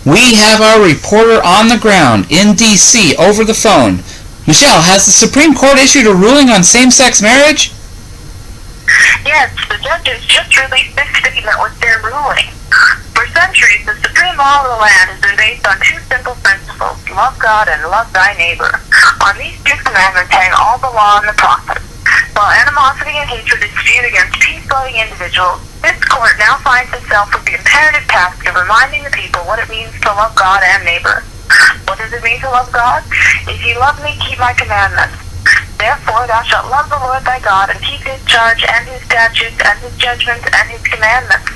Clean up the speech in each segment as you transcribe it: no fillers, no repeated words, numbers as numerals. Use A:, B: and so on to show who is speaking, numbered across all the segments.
A: We have our reporter on the ground in D.C. over the phone. Michelle, has the Supreme Court issued a ruling on same-sex marriage?
B: Yes, the judges just released this statement with their ruling. For centuries, the supreme law of the land has been based on two simple principles: love God and love thy neighbor. On these two commandments hang all the law and the prophets. While animosity and hatred is spewed against peace-loving individuals, this court now finds itself with the imperative task of reminding the people what it means to love God and neighbor. What does it mean to love God? If you love me, keep my commandments. Therefore thou shalt love the Lord thy God, and keep his charge and his statutes and his judgments and his commandments.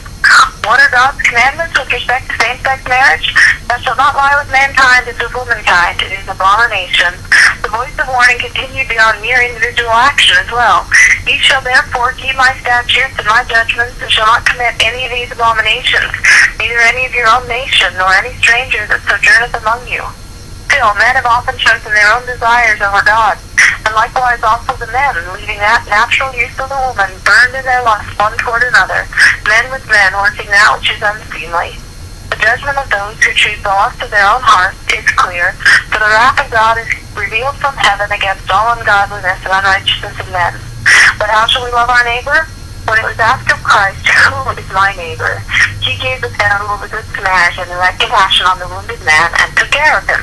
B: What are God's commandments with respect to same-sex marriage? Thou shalt not lie with mankind as with womankind. It is abomination. The voice of warning continued beyond mere individual action as well. Ye shall therefore keep my statutes and my judgments, and shall not commit any of these abominations, neither any of your own nation, nor any stranger that sojourneth among you. Still, men have often chosen their own desires over God, and likewise also the men, leaving that natural use of the woman burned in their lust one toward another, men with men working that which is unseemly. The judgment of those who choose the lust of their own hearts is clear, for the wrath of God is revealed from heaven against all ungodliness and unrighteousness of men. But how shall we love our neighbor? When it was asked of Christ, who is my neighbor? He gave the parable of the Good Samaritan and had compassion on the wounded man and took care of him.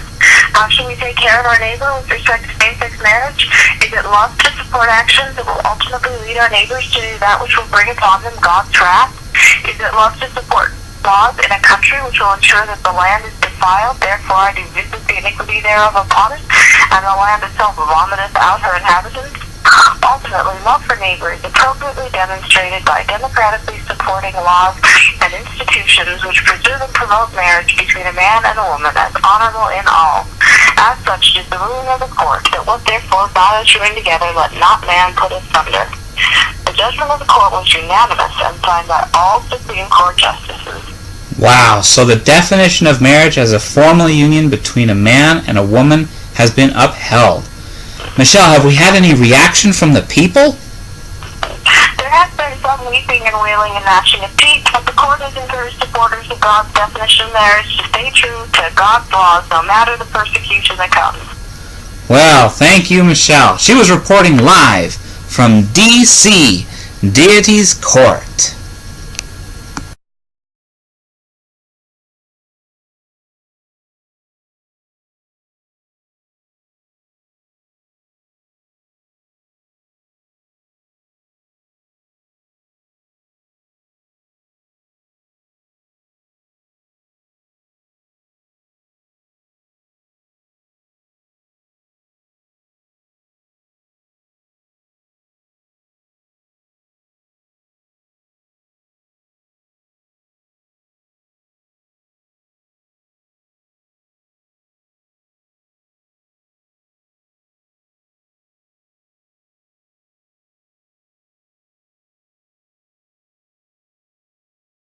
B: How should we take care of our neighbor with respect to same-sex marriage? Is it love to support actions that will ultimately lead our neighbors to do that which will bring upon them God's wrath? Is it love to support laws in a country which will ensure that the land is defiled, therefore I do visit the iniquity thereof upon it, and the land itself vomiteth out her inhabitants? Ultimately, love for neighbor is appropriately demonstrated by democratically supporting laws and institutions which preserve and promote marriage between a man and a woman as honorable in all. As such is the ruling of the court, that what therefore God has joined together, let not man put asunder. The judgment of the court was unanimous and signed by all Supreme Court justices.
A: Wow, so the definition of marriage as a formal union between a man and a woman has been upheld. Michelle, have we had any reaction from the people?
B: There has been some weeping and wailing and gnashing of teeth, but the court has encouraged supporters of God's definition of marriage to stay true to God's laws, no matter the persecution that comes.
A: Well, thank you, Michelle. She was reporting live from D.C., Deity's Court.